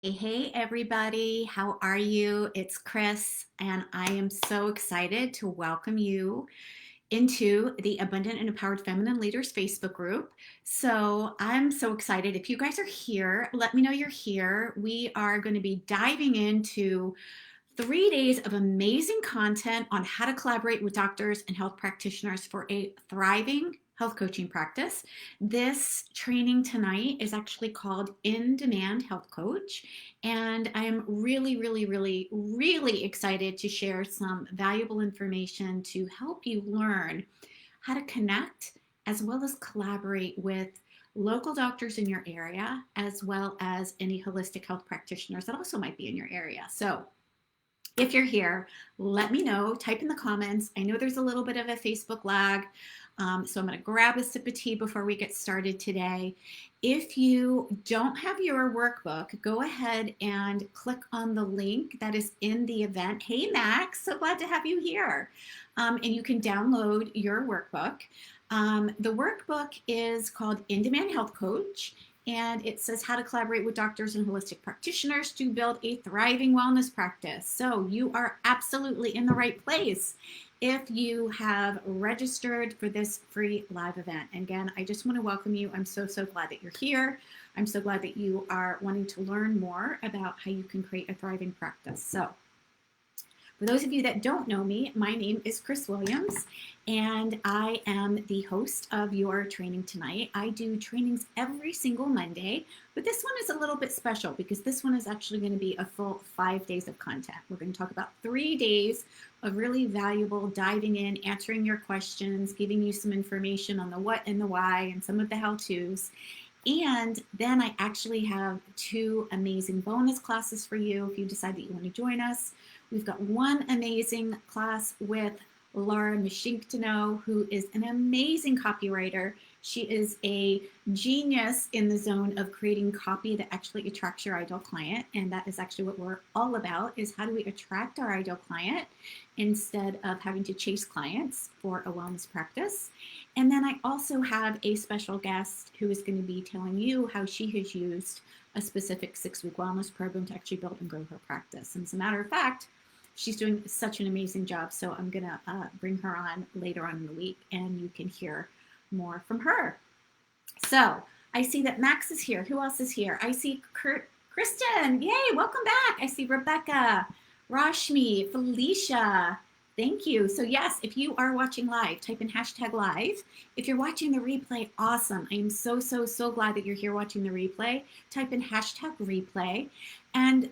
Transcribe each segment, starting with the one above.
Hey, everybody, how are you? It's Chris, and I am so excited to welcome you into the Abundant and Empowered Feminine Leaders Facebook group. So I'm so excited. If you guys are here, let me know you're here. We are going to be diving into 3 days of amazing content on how to collaborate with doctors and health practitioners for a thriving health coaching practice. This training tonight is actually called In Demand Health Coach. And I am really excited to share some valuable information to help you learn how to connect as well as collaborate with local doctors in your area, as well as any holistic health practitioners that also might be in your area. So if you're here, let me know. Type in the comments. I know there's a little bit of a Facebook lag, so I'm going to grab a sip of tea before we get started today. If you don't have your workbook, go ahead and click on the link that is in the event. Hey, Max, so glad to have you here. And you can download your workbook. The workbook is called In Demand Health Coach, and it says how to collaborate with doctors and holistic practitioners to build a thriving wellness practice. So you are absolutely in the right place if you have registered for this free live event. And again, I just want to welcome you. I'm so glad that you're here. I'm so glad that you are wanting to learn more about how you can create a thriving practice. So for those of you that don't know me, my name is Chris Williams, and I am the host of your training tonight. I do trainings every single Monday, but this one is a little bit special because this one is actually going to be a full 5 days of content. We're going to talk about 3 days of really valuable diving in, answering your questions, giving you some information on the what and the why and some of the how-tos. And then I actually have 2 amazing bonus classes for you if you decide that you want to join us. We've got one amazing class with Laura Mashinktono, who is an amazing copywriter. She is a genius in the zone of creating copy that actually attracts your ideal client. And that is actually what we're all about, is how do we attract our ideal client instead of having to chase clients for a wellness practice. And then I also have a special guest who is going to be telling you how she has used a specific 6-week wellness program to actually build and grow her practice. And as a matter of fact, she's doing such an amazing job. So I'm going to bring her on later on in the week and you can hear more from her. So I see that Max is here. Who else is here? I see Kristen. Yay, welcome back. I see Rebecca, Rashmi, Felicia. Thank you. So yes, if you are watching live, type in #live. If you're watching the replay, awesome. I am so glad that you're here watching the replay. Type in #replay. And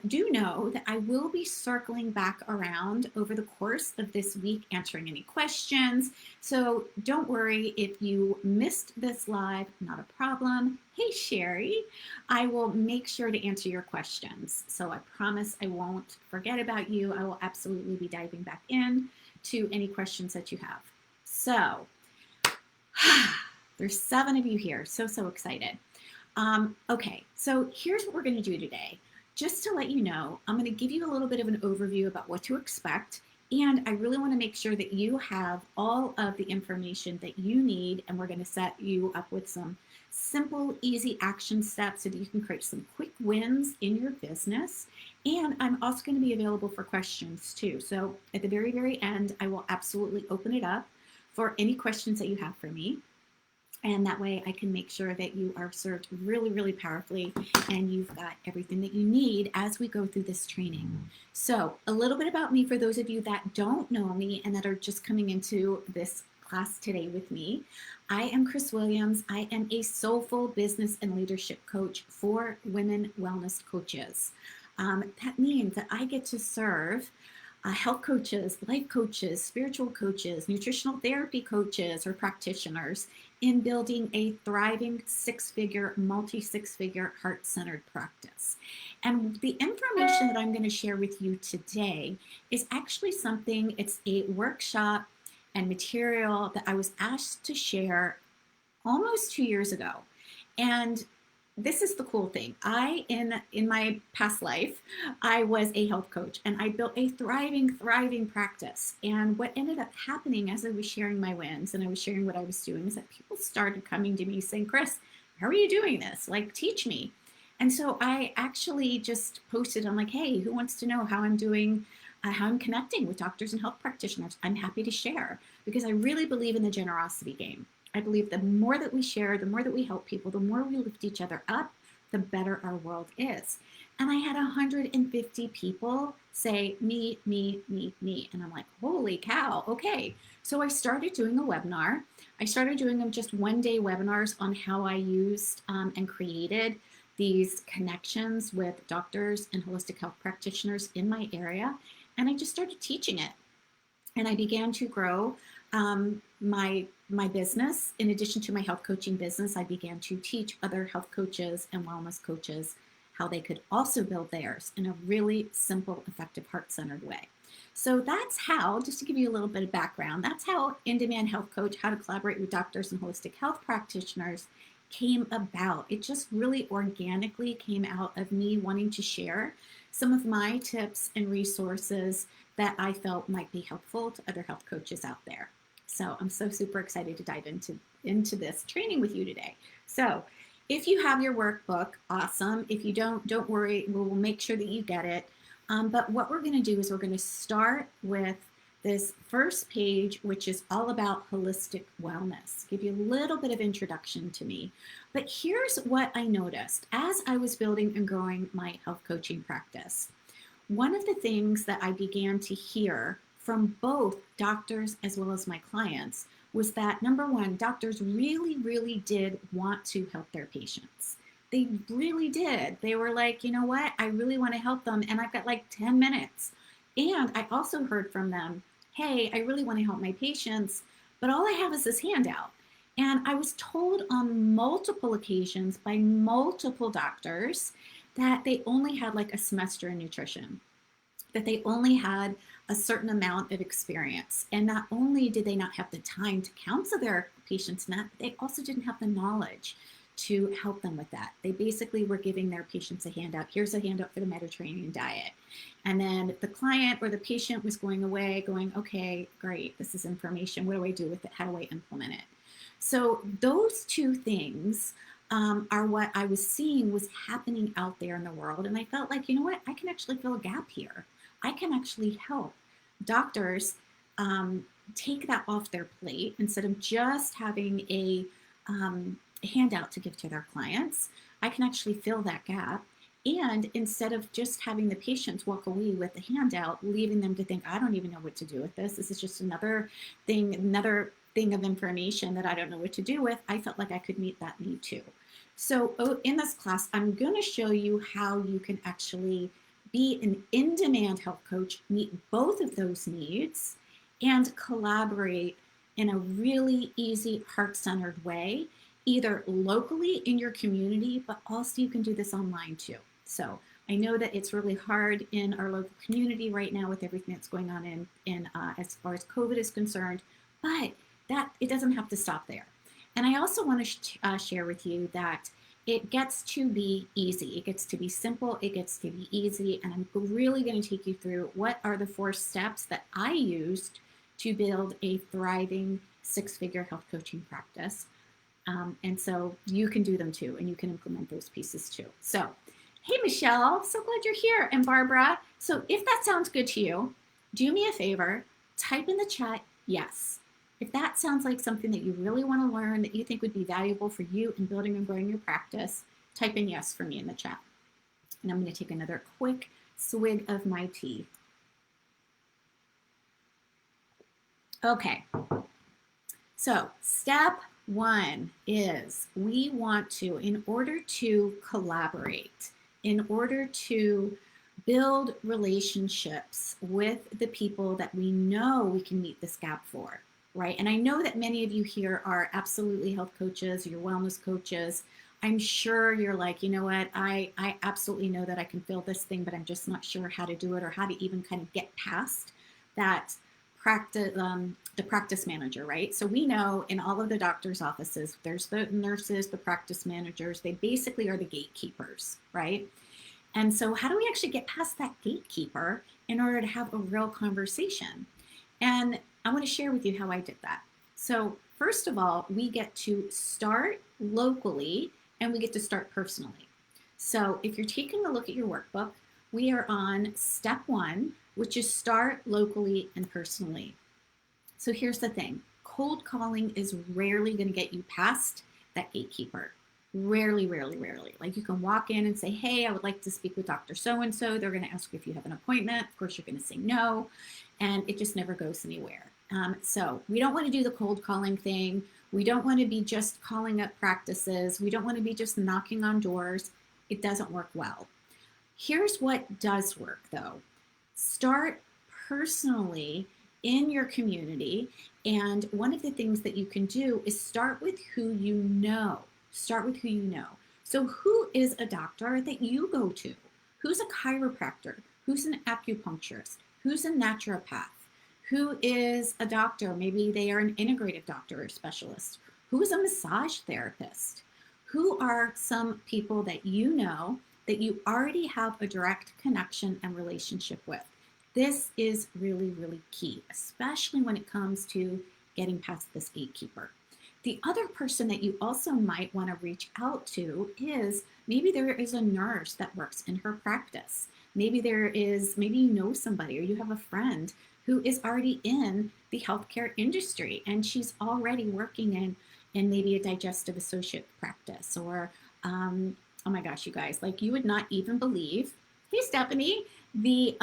do know that I will be circling back around over the course of this week, answering any questions. So don't worry if you missed this live, not a problem. Hey, Sherry, I will make sure to answer your questions. So I promise I won't forget about you. I will absolutely be diving back in to any questions that you have. So there's 7 of you here. So excited. Okay, so here's what we're going to do today. Just to let you know, I'm going to give you a little bit of an overview about what to expect, and I really want to make sure that you have all of the information that you need, and we're going to set you up with some simple, easy action steps so that you can create some quick wins in your business. And I'm also going to be available for questions too. So at the very end, I will absolutely open it up for any questions that you have for me. And that way I can make sure that you are served really powerfully and you've got everything that you need as we go through this training. So a little bit about me for those of you that don't know me and that are just coming into this class today with me. I am Chris Williams. I am a soulful business and leadership coach for women wellness coaches. That means that I get to serve health coaches, life coaches, spiritual coaches, nutritional therapy coaches, or practitioners in building a thriving 6-figure, multi-6-figure heart-centered practice. And the information that I'm going to share with you today is actually something, it's a workshop and material that I was asked to share almost 2 years ago. And this is the cool thing. In my past life, I was a health coach and I built a thriving practice. And what ended up happening as I was sharing my wins and I was sharing what I was doing is that people started coming to me saying, Chris, how are you doing this? Like, teach me. And so I actually just posted, I'm like, hey, who wants to know how I'm doing, how I'm connecting with doctors and health practitioners? I'm happy to share because I really believe in the generosity game. I believe the more that we share, the more that we help people, the more we lift each other up, the better our world is. And I had 150 people say, me, me, me, me. And I'm like, holy cow, okay. So I started doing a webinar. I started doing them just 1 day webinars on how I used and created these connections with doctors and holistic health practitioners in my area. And I just started teaching it. And I began to grow my business. In addition to my health coaching business, I began to teach other health coaches and wellness coaches how they could also build theirs in a really simple, effective, heart-centered way. So that's how, just to give you a little bit of background, that's how In-Demand Health Coach, how to collaborate with doctors and holistic health practitioners came about. It just really organically came out of me wanting to share some of my tips and resources that I felt might be helpful to other health coaches out there. So I'm so super excited to dive into this training with you today. So if you have your workbook, awesome. If you don't worry, we'll make sure that you get it. But what we're going to do is we're going to start with this first page, which is all about holistic wellness. Give you a little bit of introduction to me. But here's what I noticed as I was building and growing my health coaching practice. One of the things that I began to hear from both doctors as well as my clients was that, number one, doctors really, really did want to help their patients. They really did. They were like, you know what? I really want to help them, and I've got like 10 minutes. And I also heard from them, hey, I really want to help my patients, but all I have is this handout. And I was told on multiple occasions by multiple doctors that they only had like a semester in nutrition, that they only had a certain amount of experience. And not only did they not have the time to counsel their patients, they also didn't have the knowledge to help them with that. They basically were giving their patients a handout. Here's a handout for the Mediterranean diet. And then the client or the patient was going away going, okay, great, this is information. What do I do with it? How do I implement it? So those two things are what I was seeing was happening out there in the world. And I felt like, you know what, I can actually fill a gap here. I can actually help doctors take that off their plate instead of just having a handout to give to their clients. I can actually fill that gap. And instead of just having the patients walk away with the handout, leaving them to think, I don't even know what to do with this. This is just another thing of information that I don't know what to do with. I felt like I could meet that need too. So in this class, I'm going to show you how you can actually be an in-demand health coach, meet both of those needs, and collaborate in a really easy, heart-centered way, either locally in your community, but also you can do this online too. So I know that it's really hard in our local community right now with everything that's going on in as far as COVID is concerned, but that it doesn't have to stop there. And I also want to share with you that it gets to be easy. It gets to be simple. It gets to be easy. And I'm really going to take you through what are the 4 steps that I used to build a thriving 6-figure health coaching practice. And so you can do them too, and you can implement those pieces too. So, hey, Michelle, so glad you're here. And Barbara, so if that sounds good to you, do me a favor, type in the chat, yes. If that sounds like something that you really want to learn, that you think would be valuable for you in building and growing your practice, type in yes for me in the chat. And I'm going to take another quick swig of my tea. Okay. So step 1 is we want to, in order to collaborate, in order to build relationships with the people that we know we can meet this gap for, right? And I know that many of you here are absolutely health coaches, you're wellness coaches. I'm sure you're like, you know what, I absolutely know that I can fill this thing, but I'm just not sure how to do it or how to even kind of get past that practice, the practice manager, right? So we know in all of the doctor's offices, there's the nurses, the practice managers, they basically are the gatekeepers, right? And so how do we actually get past that gatekeeper in order to have a real conversation? And I want to share with you how I did that. So first of all, we get to start locally and we get to start personally. So if you're taking a look at your workbook, we are on step 1, which is start locally and personally. So here's the thing. Cold calling is rarely going to get you past that gatekeeper. Rarely, rarely, rarely. Like you can walk in and say, hey, I would like to speak with Dr. So-and-so. They're going to ask you if you have an appointment. Of course, you're going to say no, and it just never goes anywhere. So we don't want to do the cold calling thing. We don't want to be just calling up practices. We don't want to be just knocking on doors. It doesn't work well. Here's what does work though. Start personally in your community. And one of the things that you can do is start with who you know. Start with who you know. So who is a doctor that you go to? Who's a chiropractor? Who's an acupuncturist? Who's a naturopath? Who is a doctor? Maybe they are an integrative doctor or specialist. Who is a massage therapist? Who are some people that you know that you already have a direct connection and relationship with? This is really, really key, especially when it comes to getting past this gatekeeper. The other person that you also might want to reach out to is maybe there is a nurse that works in her practice. Maybe you know somebody or you have a friend who is already in the healthcare industry and she's already working in maybe a digestive associate practice or, oh my gosh, you guys, like you would not even believe, hey, Stephanie, the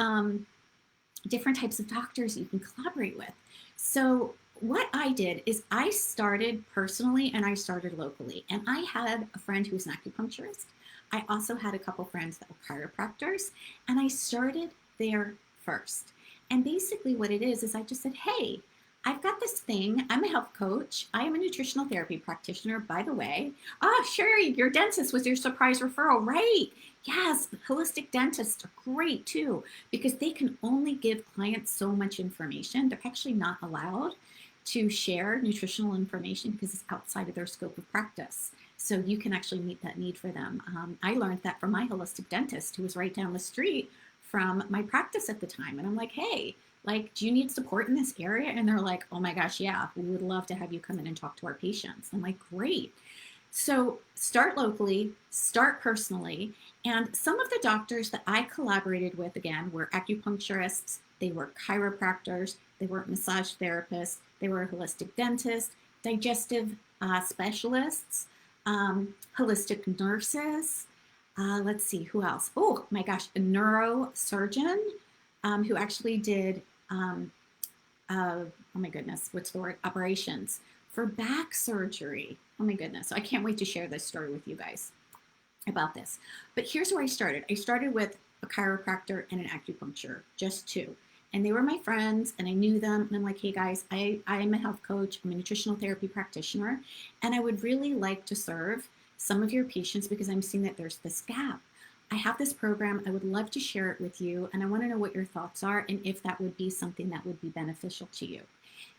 different types of doctors you can collaborate with. So what I did is I started personally and I started locally. And I had a friend who was an acupuncturist. I also had a couple friends that were chiropractors. And I started there first. And basically what it is I just said, hey, I've got this thing. I'm a health coach. I am a nutritional therapy practitioner, by the way. Sherry, your dentist was your surprise referral, right? Yes, holistic dentists are great too, because they can only give clients so much information. They're actually not allowed to share nutritional information because it's outside of their scope of practice. So you can actually meet that need for them. I learned that from my holistic dentist who was right down the street from my practice at the time. And I'm like, hey, like, do you need support in this area? And they're like, oh my gosh, yeah, we would love to have you come in and talk to our patients. I'm like, great. So start locally, start personally. And some of the doctors that I collaborated with, again, were acupuncturists, they were chiropractors, they were massage therapists, they were holistic dentists, digestive specialists, holistic nurses. Let's see, who else? Oh my gosh, a neurosurgeon who actually did, oh my goodness, what's the word? Operations for back surgery. Oh my goodness. So I can't wait to share this story with you guys about this. But here's where I started. I started with a chiropractor and an acupuncture, just two. And they were my friends and I knew them. And I'm like, hey guys, I'm a health coach. I'm a nutritional therapy practitioner. And I would really like to serve some of your patients because I'm seeing that there's this gap. I have this program. I would love to share it with you. And I want to know what your thoughts are and if that would be something that would be beneficial to you.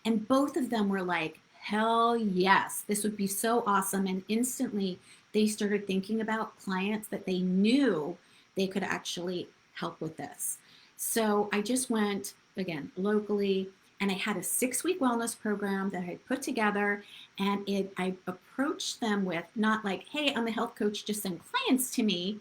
And both of them were like, hell yes, this would be so awesome. And instantly they started thinking about clients that they knew they could actually help with this. So I just went, again, locally, and I had a 6-week wellness program that I had put together. And I approached them with not like, hey, I'm a health coach, just send clients to me.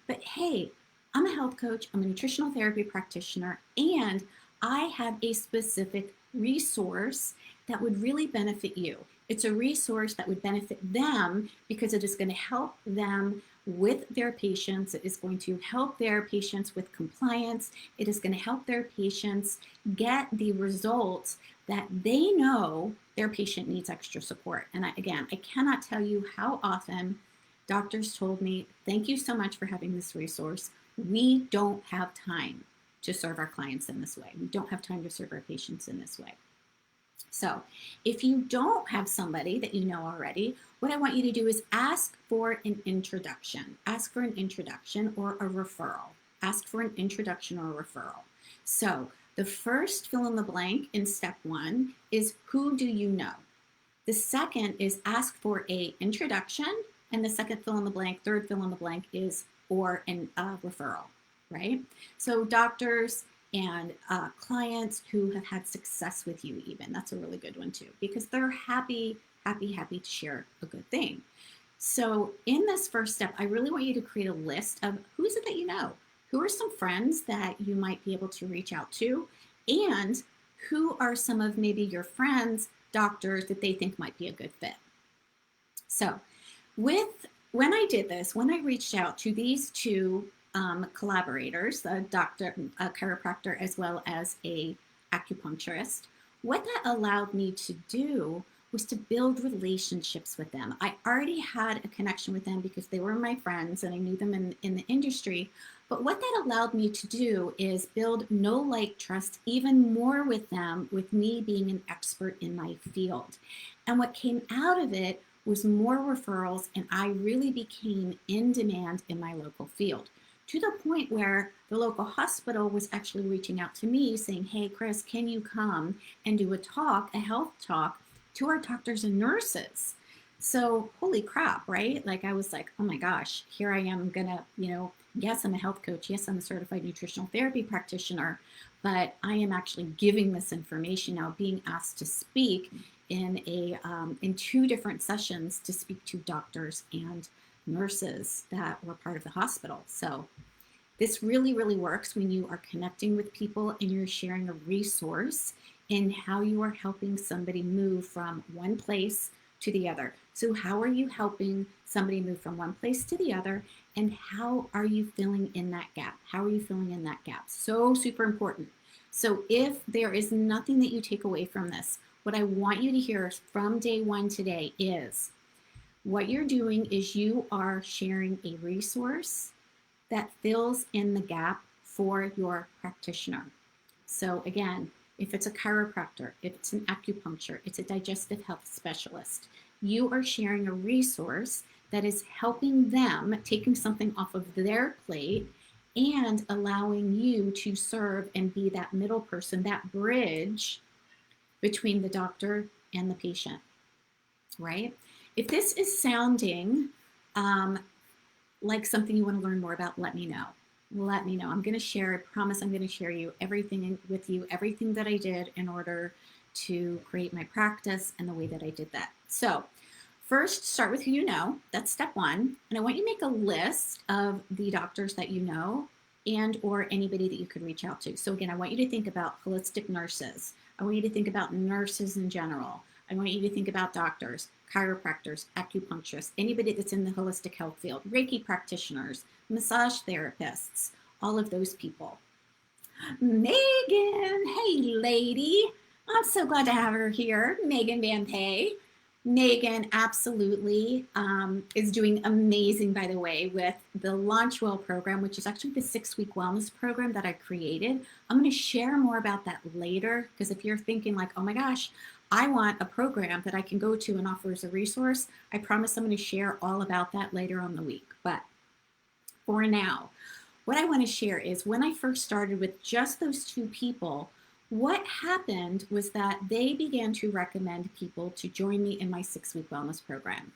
But hey, I'm a health coach, I'm a nutritional therapy practitioner, and I have a specific resource that would really benefit you. It's a resource that would benefit them because it is going to help them with their patients. It is going to help their patients with compliance. It is going to help their patients get the results that they know their patient needs extra support. And again, I cannot tell you how often doctors told me, thank you so much for having this resource. We don't have time to serve our clients in this way. We don't have time to serve our patients in this way. So if you don't have somebody that you know already, what I want you to do is ask for an introduction. Ask for an introduction or a referral. Ask for an introduction or a referral. So the first fill in the blank in step 1 is who do you know? The second is ask for an introduction. And the second fill in the blank, third fill in the blank is or a referral, right? So doctors and clients who have had success with you even, that's a really good one too, because they're happy to share a good thing. So in this first step, I really want you to create a list of who is it that you know? Who are some friends that you might be able to reach out to? And who are some of maybe your friends, doctors that they think might be a good fit? So with when I did this, when I reached out to these two collaborators, a doctor, a chiropractor, as well as a acupuncturist, what that allowed me to do was to build relationships with them. I already had a connection with them because they were my friends and I knew them in the industry. But what that allowed me to do is build know, like, trust even more with them, with me being an expert in my field. And what came out of it was more referrals, and I really became in demand in my local field, to the point where the local hospital was actually reaching out to me saying, hey, Chris, can you come and do a health talk to our doctors and nurses? So holy crap, right? Like I was like, oh my gosh, here I am gonna, yes, I'm a health coach. Yes, I'm a certified nutritional therapy practitioner, but I am actually giving this information now, being asked to speak in two different sessions to speak to doctors and nurses that were part of the hospital. So this really, really works when you are connecting with people and you're sharing a resource in how you are helping somebody move from one place to the other. So how are you helping somebody move from one place to the other? And how are you filling in that gap? How are you filling in that gap? So super important. So if there is nothing that you take away from this, what I want you to hear from day one today is what you're doing is you are sharing a resource that fills in the gap for your practitioner. So again, if it's a chiropractor, if it's an acupuncture, it's a digestive health specialist, you are sharing a resource that is helping them, taking something off of their plate and allowing you to serve and be that middle person, that bridge between the doctor and the patient, right? If this is sounding like something you want to learn more about, let me know. Let me know. I'm going to share, I promise I'm going to share you everything with you, everything that I did in order to create my practice and the way that I did that. So first, start with who you know. That's step one. And I want you to make a list of the doctors that you know and or anybody that you could reach out to. So again, I want you to think about holistic nurses. I want you to think about nurses in general. I want you to think about doctors, chiropractors, acupuncturists, anybody that's in the holistic health field, Reiki practitioners, massage therapists, all of those people. Megan, hey lady, I'm so glad to have her here, Megan Van Pay. Megan absolutely is doing amazing, by the way, with the Launch Well program, which is actually the 6-week wellness program that I created. I'm going to share more about that later, because if you're thinking like, oh my gosh, I want a program that I can go to and offer as a resource, I promise I'm going to share all about that later on the week. But for now, what I want to share is when I first started with just those two people, what happened was that they began to recommend people to join me in my 6-week wellness program.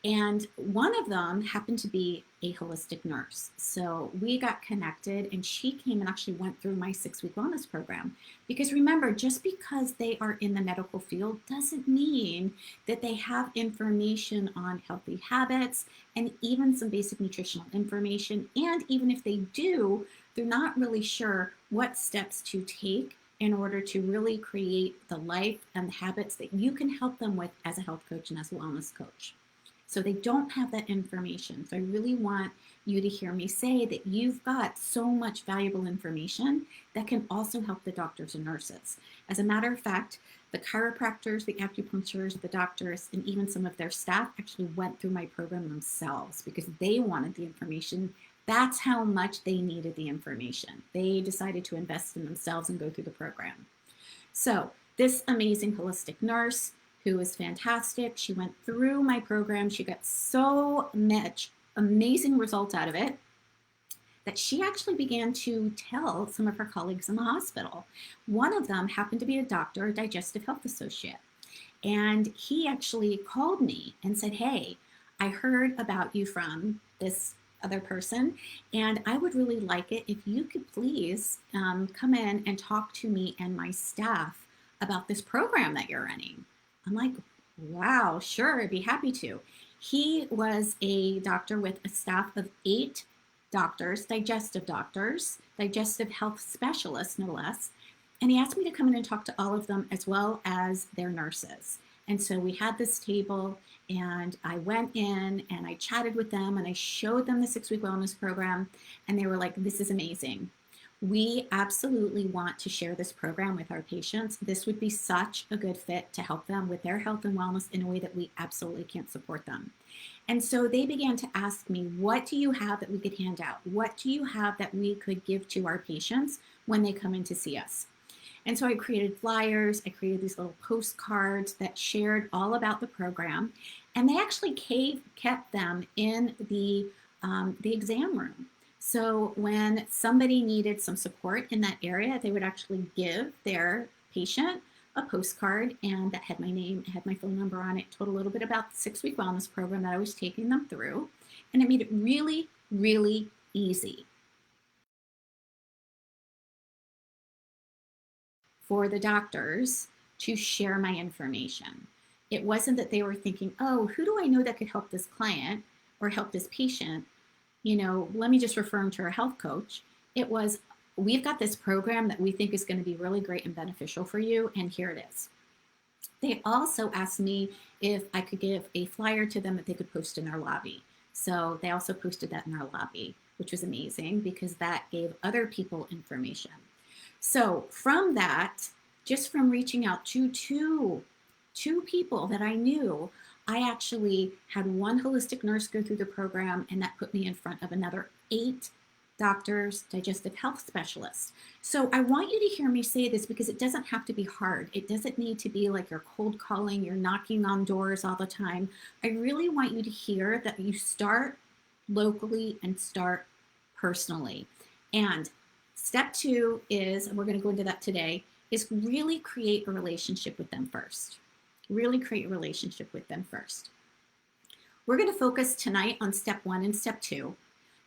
And one of them happened to be a holistic nurse. So we got connected and she came and actually went through my 6-week wellness program. Because remember, just because they are in the medical field doesn't mean that they have information on healthy habits and even some basic nutritional information. And even if they do, they're not really sure what steps to take in order to really create the life and the habits that you can help them with as a health coach and as a wellness coach. So they don't have that information. So I really want you to hear me say that you've got so much valuable information that can also help the doctors and nurses. As a matter of fact, the chiropractors, the acupuncturists, the doctors, and even some of their staff actually went through my program themselves because they wanted the information. That's how much they needed the information. They decided to invest in themselves and go through the program. So this amazing holistic nurse who is fantastic, she went through my program. She got so much amazing results out of it that she actually began to tell some of her colleagues in the hospital. One of them happened to be a doctor, a digestive health associate. And he actually called me and said, hey, I heard about you from this other person, and I would really like it if you could please come in and talk to me and my staff about this program that you're running. I'm like, wow, sure, I'd be happy to. He was a doctor with a staff of 8 doctors, digestive health specialists, no less. And he asked me to come in and talk to all of them as well as their nurses. And so we had this table, and I went in and I chatted with them and I showed them the 6-week wellness program. And they were like, this is amazing. We absolutely want to share this program with our patients. This would be such a good fit to help them with their health and wellness in a way that we absolutely can't support them. And so they began to ask me, what do you have that we could hand out? What do you have that we could give to our patients when they come in to see us? And so I created flyers, I created these little postcards that shared all about the program, and they actually kept them in the exam room. So when somebody needed some support in that area, they would actually give their patient a postcard, and that had my name, it had my phone number on it, told a little bit about the 6-week wellness program that I was taking them through, and it made it really, really easy for the doctors to share my information. It wasn't that they were thinking, oh, who do I know that could help this client or help this patient? Let me just refer them to our health coach. It was, we've got this program that we think is going to be really great and beneficial for you, and here it is. They also asked me if I could give a flyer to them that they could post in their lobby. So they also posted that in their lobby, which was amazing because that gave other people information. So from that, just from reaching out to two people that I knew, I actually had one holistic nurse go through the program, and that put me in front of another 8 doctors, digestive health specialists. So I want you to hear me say this because it doesn't have to be hard. It doesn't need to be like you're cold calling, you're knocking on doors all the time. I really want you to hear that you start locally and start personally. And step 2 is, and we're going to go into that today, is really create a relationship with them first. Really create a relationship with them first. We're going to focus tonight on step 1 and step 2.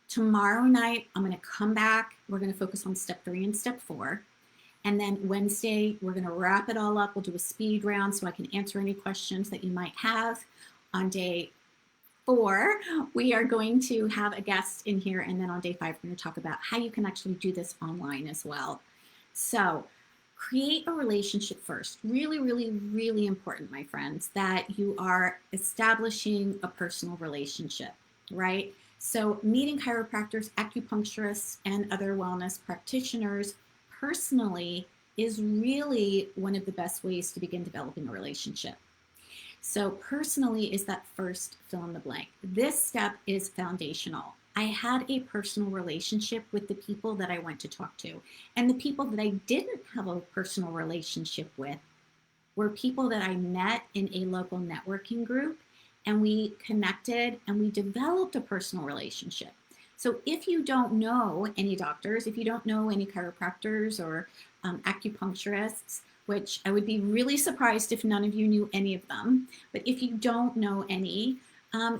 Tomorrow night, I'm going to come back. We're going to focus on step 3 and step 4. And then Wednesday, we're going to wrap it all up. We'll do a speed round so I can answer any questions that you might have. On day 4, we are going to have a guest in here. And then on day 5, we're going to talk about how you can actually do this online as well. So create a relationship first. Really, really, really important, my friends, that you are establishing a personal relationship, right? So meeting chiropractors, acupuncturists, and other wellness practitioners personally is really one of the best ways to begin developing a relationship. So personally is that first fill in the blank. This step is foundational. I had a personal relationship with the people that I went to talk to. And the people that I didn't have a personal relationship with were people that I met in a local networking group, and we connected and we developed a personal relationship. So if you don't know any doctors, if you don't know any chiropractors or acupuncturists, which I would be really surprised if none of you knew any of them, but if you don't know any,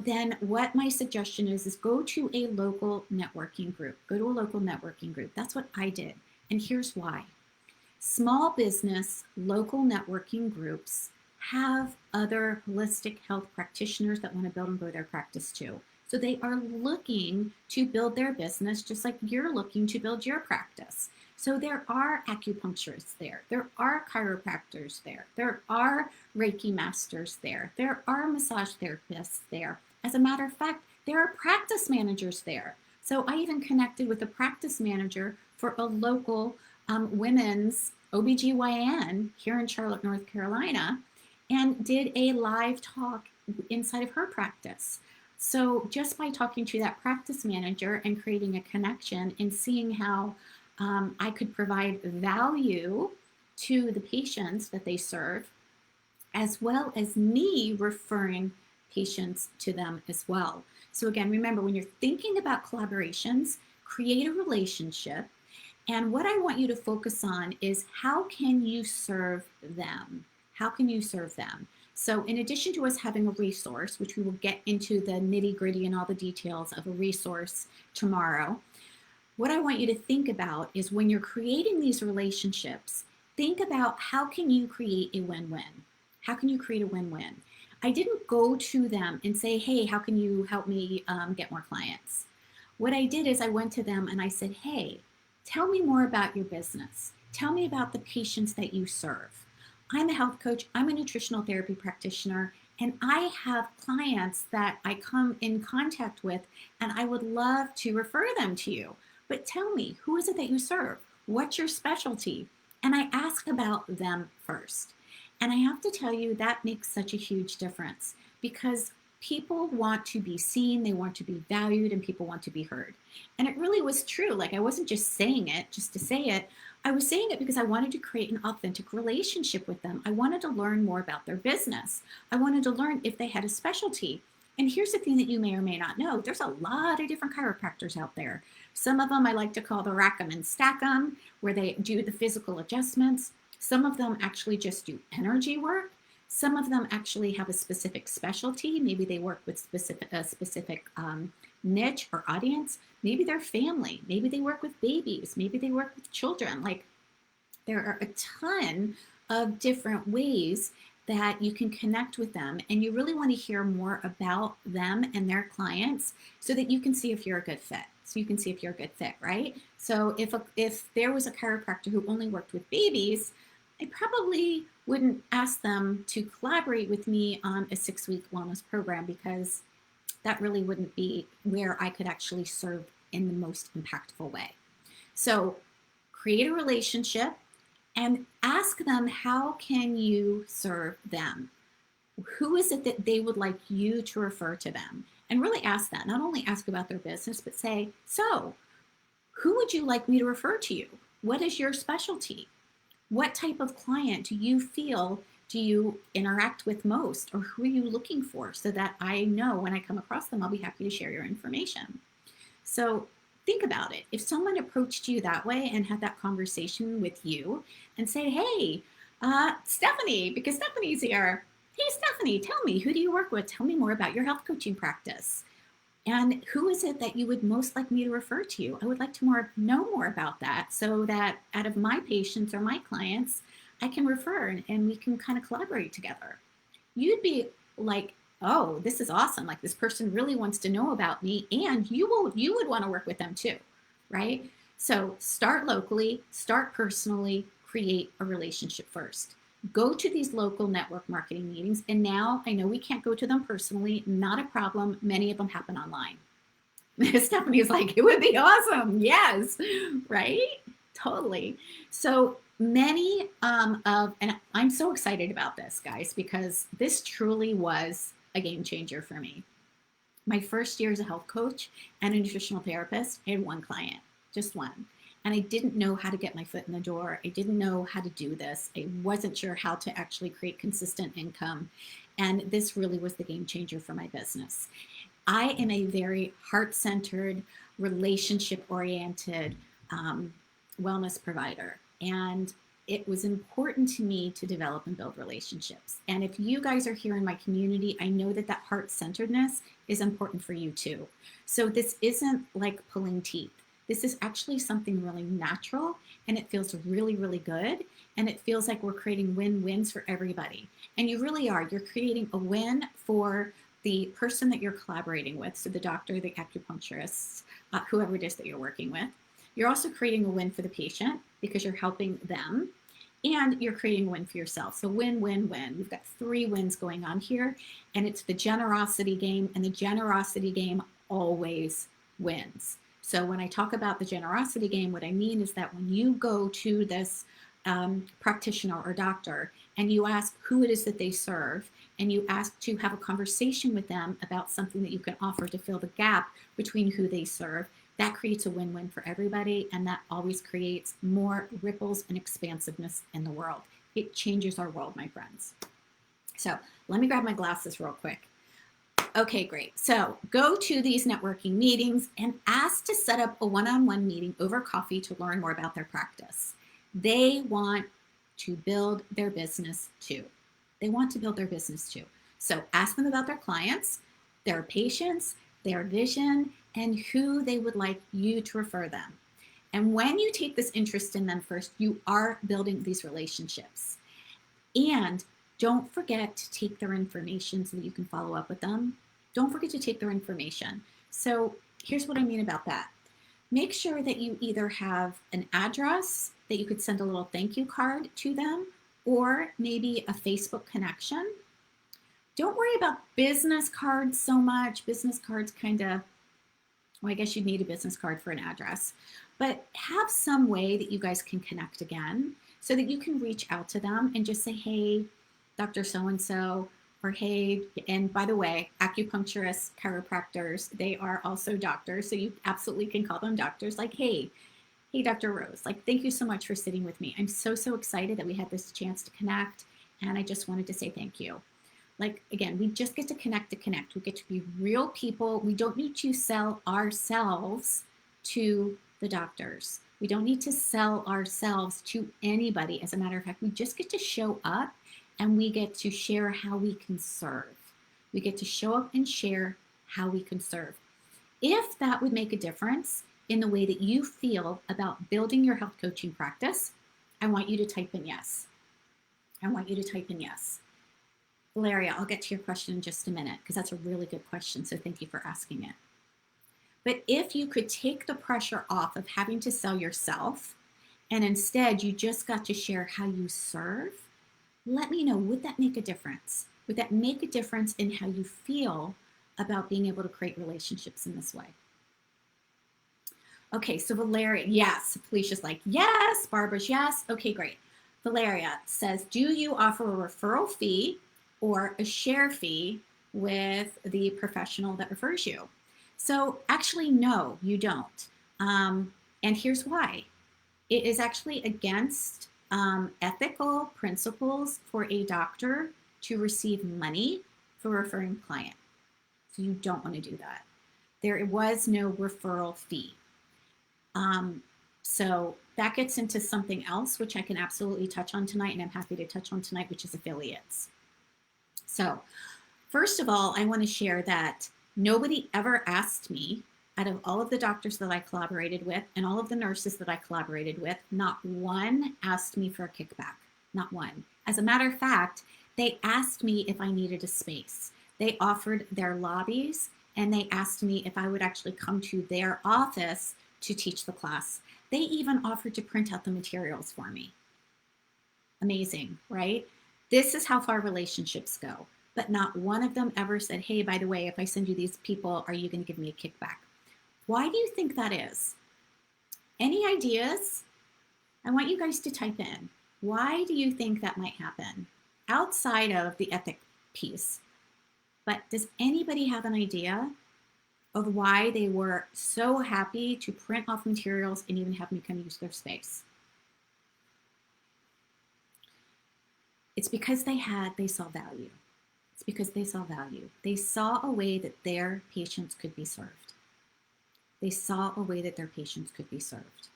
then what my suggestion is go to a local networking group. Go to a local networking group. That's what I did. And here's why. Small business, local networking groups have other holistic health practitioners that want to build and grow their practice too. So they are looking to build their business just like you're looking to build your practice. So there are acupuncturists there. There are chiropractors there. There are Reiki masters there. There are massage therapists there. As a matter of fact, there are practice managers there. So I even connected with a practice manager for a local women's OBGYN here in Charlotte, North Carolina, and did a live talk inside of her practice. So just by talking to that practice manager and creating a connection and seeing how I could provide value to the patients that they serve, as well as me referring patients to them as well. So again, remember, when you're thinking about collaborations, create a relationship. And what I want you to focus on is how can you serve them? How can you serve them? So in addition to us having a resource, which we will get into the nitty gritty and all the details of a resource tomorrow, what I want you to think about is when you're creating these relationships, think about how can you create a win-win? How can you create a win-win? I didn't go to them and say, hey, how can you help me get more clients? What I did is I went to them and I said, hey, tell me more about your business. Tell me about the patients that you serve. I'm a health coach, I'm a nutritional therapy practitioner, and I have clients that I come in contact with, and I would love to refer them to you. But tell me, who is it that you serve? What's your specialty? And I ask about them first. And I have to tell you, that makes such a huge difference because people want to be seen, they want to be valued, and people want to be heard. And it really was true. Like, I wasn't just saying it just to say it. I was saying it because I wanted to create an authentic relationship with them. I wanted to learn more about their business. I wanted to learn if they had a specialty. And here's the thing that you may or may not know. There's a lot of different chiropractors out there. Some of them I like to call the rack 'em and stack 'em, where they do the physical adjustments. Some of them actually just do energy work. Some of them actually have a specific specialty. Maybe they work with a specific niche or audience. Maybe they're family. Maybe they work with babies. Maybe they work with children. Like, there are a ton of different ways that you can connect with them. And you really want to hear more about them and their clients so that you can see if you're a good fit. So you can see if you're a good fit, right? So if there was a chiropractor who only worked with babies, I probably wouldn't ask them to collaborate with me on a 6-week wellness program because that really wouldn't be where I could actually serve in the most impactful way. So create a relationship and ask them, how can you serve them? Who is it that they would like you to refer to them? And really ask that. Not only ask about their business, but say, so who would you like me to refer to you? What is your specialty? What type of client do you feel do you interact with most, or who are you looking for, so that I know when I come across them, I'll be happy to share your information. So think about it. If someone approached you that way and had that conversation with you and say, hey, Stephanie, because Stephanie's here. Hey, Stephanie, tell me, who do you work with? Tell me more about your health coaching practice. And who is it that you would most like me to refer to you? I would like to know more about that, so that out of my patients or my clients, I can refer and we can kind of collaborate together. You'd be like, oh, this is awesome. Like, this person really wants to know about me, and you would want to work with them too, right? So start locally, start personally, create a relationship first. Go to these local network marketing meetings. And now I know we can't go to them personally, not a problem. Many of them happen online. Stephanie's like, it would be awesome. Yes, right? Totally. So many and I'm so excited about this, guys, because this truly was a game changer for me. My first year as a health coach and a nutritional therapist, I had one client, just one. And I didn't know how to get my foot in the door. I didn't know how to do this. I wasn't sure how to actually create consistent income. And this really was the game changer for my business. I am a very heart-centered, relationship-oriented wellness provider. And it was important to me to develop and build relationships. And if you guys are here in my community, I know that that heart-centeredness is important for you too. So this isn't like pulling teeth. This is actually something really natural, and it feels really, really good. And it feels like we're creating win-wins for everybody. And you really are. You're creating a win for the person that you're collaborating with. So the doctor, the acupuncturist, whoever it is that you're working with. You're also creating a win for the patient because you're helping them, and you're creating a win for yourself. So win, win, win. We've got 3 wins going on here, and it's the generosity game, and the generosity game always wins. So when I talk about the generosity game, what I mean is that when you go to this practitioner or doctor and you ask who it is that they serve, and you ask to have a conversation with them about something that you can offer to fill the gap between who they serve, that creates a win-win for everybody, and that always creates more ripples and expansiveness in the world. It changes our world, my friends. So let me grab my glasses real quick. Okay, great. So go to these networking meetings and ask to set up a one-on-one meeting over coffee to learn more about their practice. They want to build their business too. They want to build their business too. So ask them about their clients, their patients, their vision, and who they would like you to refer them. And when you take this interest in them first, you are building these relationships. And Don't forget to take their information so that you can follow up with them. Don't forget to take their information. So here's what I mean about that. Make sure that you either have an address that you could send a little thank you card to them, or maybe a Facebook connection. Don't worry about business cards so much. Business cards kind of, well, I guess you'd need a business card for an address, but have some way that you guys can connect again so that you can reach out to them and just say, hey, Dr. So-and-so, or hey, and by the way, acupuncturists, chiropractors, they are also doctors. So you absolutely can call them doctors, like, hey, Dr. Rose, like, thank you so much for sitting with me. I'm so excited that we had this chance to connect. And I just wanted to say thank you. Like, again, we just get to connect. We get to be real people. We don't need to sell ourselves to the doctors. We don't need to sell ourselves to anybody. As a matter of fact, we just get to show up and we get to share how we can serve. We get to show up and share how we can serve. If that would make a difference in the way that you feel about building your health coaching practice, I want you to type in yes. I want you to type in yes. Valeria, I'll get to your question in just a minute because that's a really good question. So thank you for asking it. But if you could take the pressure off of having to sell yourself and instead you just got to share how you serve, let me know, would that make a difference? Would that make a difference in how you feel about being able to create relationships in this way? Okay, so Valeria, yes. Felicia's like, yes. Barbara's yes. Okay, great. Valeria says, do you offer a referral fee or a share fee with the professional that refers you? So actually, no, you don't. And here's why. It is actually against ethical principles for a doctor to receive money for referring a client. So you don't want to do that. There was no referral fee. So that gets into something else, which I can absolutely touch on tonight, and I'm happy to touch on tonight, which is affiliates. So first of all, I want to share that nobody ever asked me, out of all of the doctors that I collaborated with and all of the nurses that I collaborated with, not one asked me for a kickback, not one. As a matter of fact, they asked me if I needed a space. They offered their lobbies and they asked me if I would actually come to their office to teach the class. They even offered to print out the materials for me. Amazing, right? This is how far relationships go. But not one of them ever said, hey, by the way, if I send you these people, are you going to give me a kickback? Why do you think that is? Any ideas? I want you guys to type in. Why do you think that might happen? Outside of the ethic piece. But does anybody have an idea of why they were so happy to print off materials and even have me come use their space? It's because they saw value. It's because they saw value. They saw a way that their patients could be served. They saw a way that their patients could be served.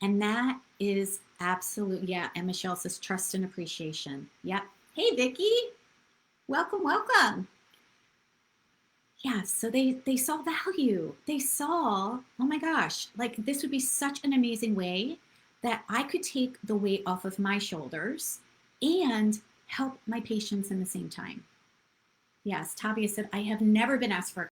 And that is absolute, yeah, and Michelle says trust and appreciation. Yep. Hey, Vicki. Welcome, welcome. Yeah, so they saw value. They saw, oh my gosh, like this would be such an amazing way that I could take the weight off of my shoulders and help my patients in the same time. Yes, Tavia said, I have never been asked for a